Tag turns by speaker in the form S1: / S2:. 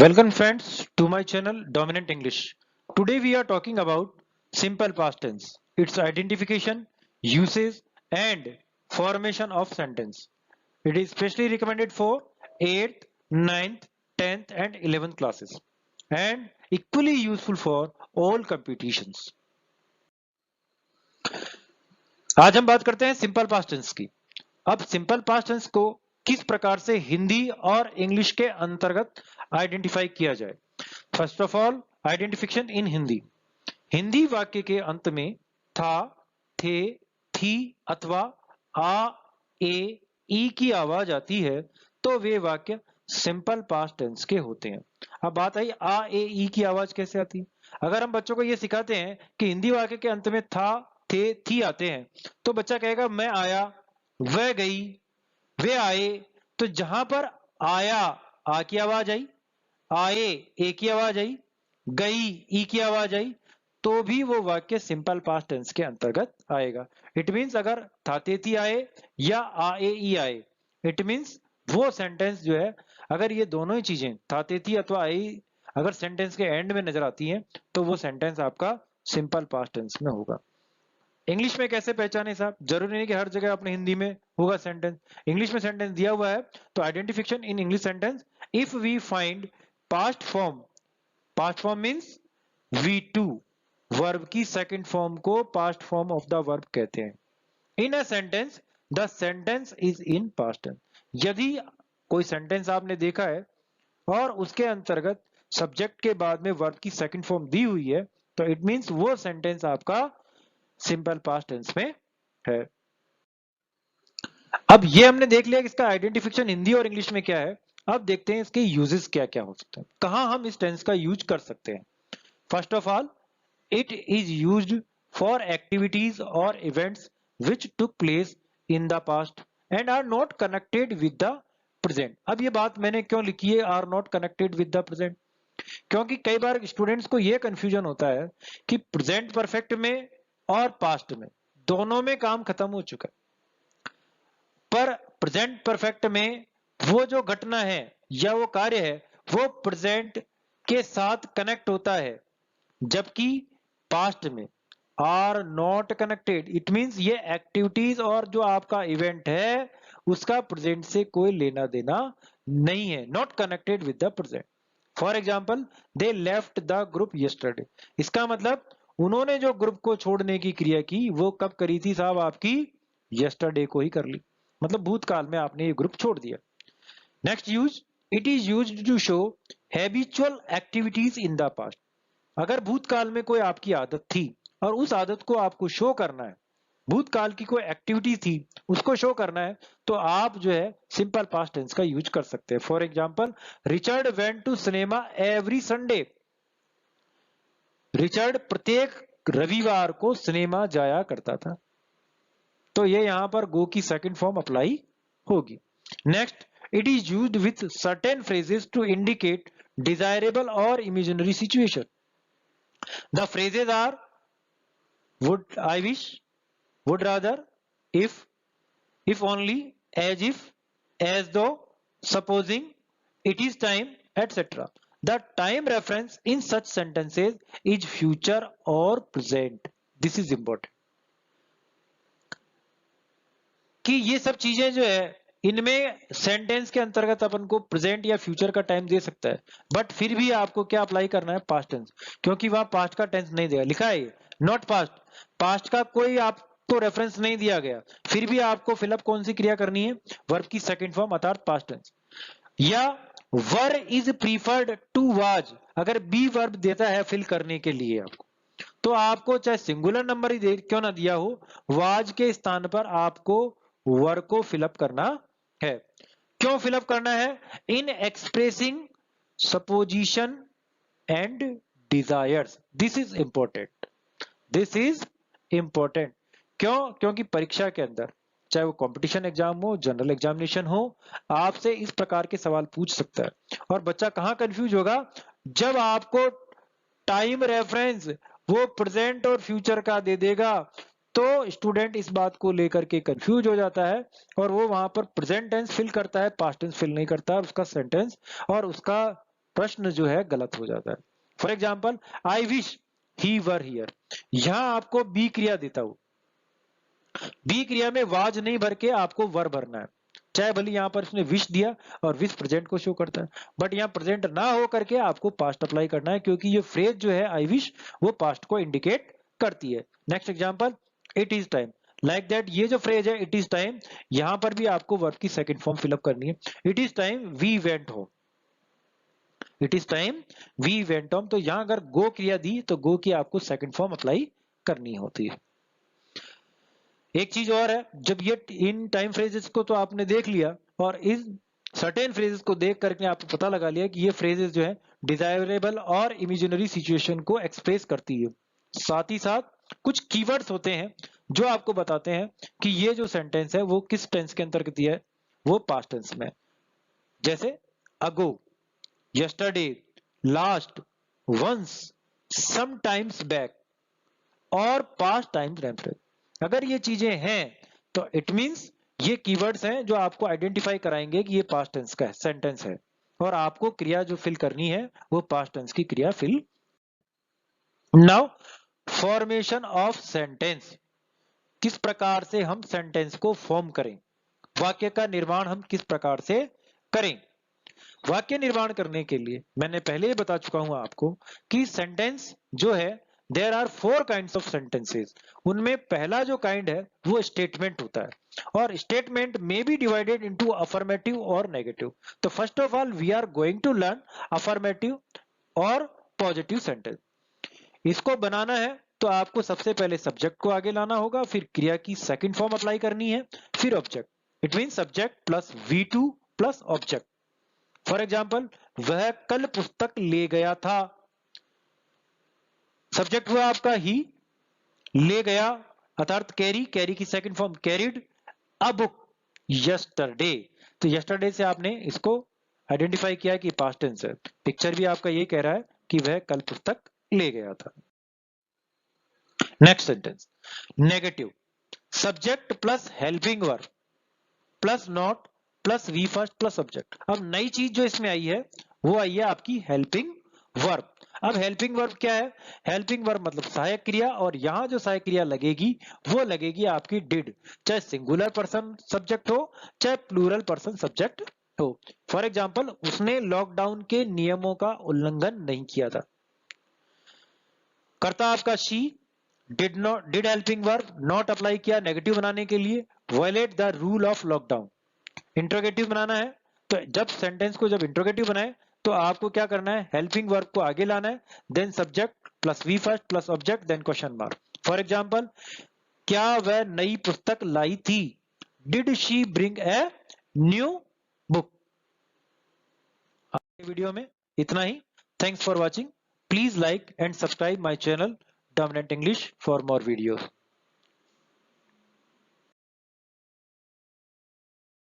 S1: Welcome friends to my channel Dominant English. Today we are talking about simple past tense, its identification, usage and formation of sentence. It is specially recommended for 8th, 9th, 10th and 11th classes and equally useful for all competitions. आज हम बात करते हैं simple past tense की। अब simple past tense को किस प्रकार से हिंदी और इंग्लिश के अंतर्गत आइडेंटिफाई किया जाए। फर्स्ट ऑफ ऑल, आइडेंटिफिकेशन इन हिंदी। हिंदी वाक्य के अंत में था, थे, थी अथवा आ, ए, ई की आवाज आती है तो वे वाक्य सिंपल पास्ट टेंस के होते हैं। अब बात आई आ, ए, ई की आवाज कैसे आती है। अगर हम बच्चों को ये सिखाते हैं कि हिंदी वाक्य के अंत में था, थे, थी आते हैं तो बच्चा कहेगा मैं आया, वह गई, वे आए। तो जहां पर आया आ की आवाज आई, आए ए की आवाज आई, गई ई की आवाज आई तो भी वो वाक्य सिंपल पास्ट टेंस के अंतर्गत आएगा। इट मींस अगर थातेती आए या आ ए ई आए, इट मींस वो सेंटेंस जो है, अगर ये दोनों ही चीजें थातेती अथवा आई अगर सेंटेंस के एंड में नजर आती हैं तो वो सेंटेंस आपका सिंपल पास्ट टेंस में होगा। इंग्लिश में कैसे पहचाने साहब? जरूरी नहीं कि हर जगह अपने हिंदी में होगा सेंटेंस। इंग्लिश में सेंटेंस दिया हुआ है तो identification in English sentence, if we find past form means V2, verb की सेकंड फॉर्म को past form of the verb कहते हैं। In a sentence the sentence is in past tense. यदि कोई सेंटेंस आपने देखा है और उसके अंतर्गत सब्जेक्ट के बाद में वर्ब की सेकंड फॉर्म दी हुई है तो इट मींस वो सेंटेंस आपका सिंपल पास्ट टेंस में है। अब ये हमने देख लिया कि इसका आइडेंटिफिकेशन हिंदी और इंग्लिश में क्या है। अब देखते हैं इसके यूजेस क्या क्या हो सकते हैं, कहां हम इस टेंस का यूज कर सकते हैं। First of all, it is used for activities or events which took place in the past and are not connected with the present। अब ये बात मैंने क्यों लिखी है are not connected with the present, क्योंकि कई बार स्टूडेंट्स को ये कंफ्यूजन होता है कि प्रेजेंट परफेक्ट में और पास्ट में दोनों में काम खत्म हो चुका है, पर प्रेजेंट परफेक्ट में वो जो घटना है या वो कार्य है वो प्रेजेंट के साथ कनेक्ट होता है, जबकि पास्ट में are not connected. It means ये एक्टिविटीज और जो आपका इवेंट है उसका प्रेजेंट से कोई लेना देना नहीं है, not connected with the present. For example, they left the group yesterday. इसका मतलब उन्होंने जो ग्रुप को छोड़ने की क्रिया की वो कब करी थी साहब? आपकी यस्टरडे को ही कर ली, मतलब भूतकाल में आपने ये ग्रुप छोड़ दिया। Next use, it is used to show habitual activities in the past. अगर भूतकाल में कोई आपकी आदत थी और उस आदत को आपको शो करना है, भूतकाल की कोई एक्टिविटी थी उसको शो करना है तो आप जो है सिंपल पास्ट टेंस का यूज कर सकते हैं। For example, Richard went to cinema every Sunday. Richard प्रत्येक रविवार को सिनेमा जाया करता था, तो ये यहां पर गो की सेकंड फॉर्म अप्लाई होगी। Next, it is used with certain phrases to indicate desirable और imaginary situation. The phrases are would, I wish, would rather, if only, as if, as though, supposing, it is time, etc. The time reference in such sentences is future or present. This is important कि ये सब चीजें जो है इनमें sentence के अंतर्गत अपन को प्रेजेंट या फ्यूचर का टाइम दे सकता है, बट फिर भी आपको क्या अप्लाई करना है? पास्ट टेंस, क्योंकि वहां पास्ट का टेंस नहीं दिया, लिखा है नॉट पास्ट, पास्ट का कोई आपको रेफरेंस नहीं दिया गया, फिर भी आपको फिलअप कौन सी क्रिया करनी है? वर्ब की सेकंड फॉर्म अर्थात पास्ट टेंस। या वर इज प्रीफर्ड टू वाज, अगर बी वर्ब देता है फिल करने के लिए आपको, तो आपको चाहे सिंगुलर नंबर ही दे क्यों ना दिया हो, वाज के स्थान पर आपको वर को फिलअप करना है। क्यों फिलअप करना है? इन expressing supposition and desires. This is important, this is important. क्यों? क्योंकि परीक्षा के अंदर चाहे वो कंपटीशन एग्जाम हो, जनरल एग्जामिनेशन हो, आपसे इस प्रकार के सवाल पूछ सकता है। और बच्चा कहां कंफ्यूज होगा? जब आपको टाइम रेफरेंस वो प्रेजेंट और फ्यूचर का दे देगा तो स्टूडेंट इस बात को लेकर के कंफ्यूज हो जाता है और वो वहां पर प्रेजेंट टेंस फिल करता है, पास्ट टेंस फिल नहीं करता, उसका सेंटेंस और उसका प्रश्न जो है गलत हो जाता है। For example, I wish he were here, यहां आपको बी क्रिया देता हूं, बी क्रिया में वाज नहीं भर के आपको वर भरना है, चाहे भले यहां पर इसने विश दिया और विश प्रेजेंट को शो करता है, बट यहाँ प्रेजेंट ना हो करके आपको पास्ट अप्लाई करना है, क्योंकि ये फ्रेज जो है आई विश वो पास्ट को इंडिकेट करती है। Next example, it is time, like that, ये जो फ्रेज है इट इज टाइम, यहां पर भी आपको वर्ब की सेकंड फॉर्म फिलअप करनी है। It is time we went home, it is time we went home, तो यहां अगर गो क्रिया दी तो गो की आपको सेकंड फॉर्म अप्लाई करनी होती है। एक चीज और है, जब ये इन टाइम फ्रेजेस को तो आपने देख लिया, और इस सर्टेन फ्रेजेस को देख करके आपको पता लगा लिया कि ये फ्रेजेस जो है डिजायरेबल और इमेजिनरी सिचुएशन को एक्सप्रेस करती है। साथ ही साथ कुछ कीवर्ड्स होते हैं जो आपको बताते हैं कि ये जो सेंटेंस है वो किस टेंस के अंतर्गत है, वो पास्ट टेंस में, जैसे ago, yesterday, last, once, sometimes back और पास्ट टाइम्स रेफरेंस। अगर ये चीजें हैं तो इट मींस ये कीवर्ड्स हैं जो आपको आइडेंटिफाई कराएंगे कि ये पास्ट टेंस का सेंटेंस है, और आपको क्रिया जो फिल करनी है वो पास्ट टेंस की क्रिया फिल। नाउ फॉर्मेशन ऑफ सेंटेंस, किस प्रकार से हम सेंटेंस को फॉर्म करें, वाक्य का निर्माण हम किस प्रकार से करें। वाक्य निर्माण करने के लिए मैंने पहले ही बता चुका हूं आपको कि सेंटेंस जो है there are 4 kinds of sentences, उनमें पहला जो काइंड है वो स्टेटमेंट होता है, और स्टेटमेंट में बी डिवाइडेड इनटू अफर्मेटिव और नेगेटिव। तो first of all we are going to learn affirmative और पॉजिटिव सेंटेंस। इसको बनाना है तो आपको सबसे पहले सब्जेक्ट को आगे लाना होगा, फिर क्रिया की सेकंड फॉर्म अप्लाई करनी है, फिर object, it mean subject plus V2 plus object. For example, वह कल पुस्तक ले गया था, सब्जेक्ट हुआ आपका ही, ले गया अर्थात कैरी, कैरी की second form carried, a book yesterday, तो यस्टरडे से आपने इसको आइडेंटिफाई किया कि पास्ट टेंस है। पिक्चर भी आपका यही कह रहा है कि वह कल पुस्तक ले गया था। Next sentence, negative, subject plus helping verb plus not plus V first plus subject. अब नई चीज जो इसमें आई है वो आई है आपकी हेल्पिंग वर्ब। अब हेल्पिंग वर्ब क्या है, हेल्पिंग वर्ब मतलब सहायक क्रिया, और यहां जो सहायक क्रिया लगेगी वो लगेगी आपकी डिड, चाहे सिंगुलर पर्सन सब्जेक्ट हो चाहे प्लूरल पर्सन सब्जेक्ट हो। फॉर एग्जाम्पल, उसने लॉकडाउन के नियमों का उल्लंघन नहीं किया था। कर्ता आपका she, did helping verb not apply किया नेगेटिव बनाने के लिए, violate the rule of lockdown. Interrogative बनाना है तो जब सेंटेंस को जब इंट्रोगेटिव बनाए तो आपको क्या करना है, हेल्पिंग वर्ब को आगे लाना है, then subject plus V first plus object then question mark. For example, क्या वह नई पुस्तक लाई थी, did she bring a new book. Video में इतना ही, thanks for watching, please like and subscribe my channel Dominant English for more videos.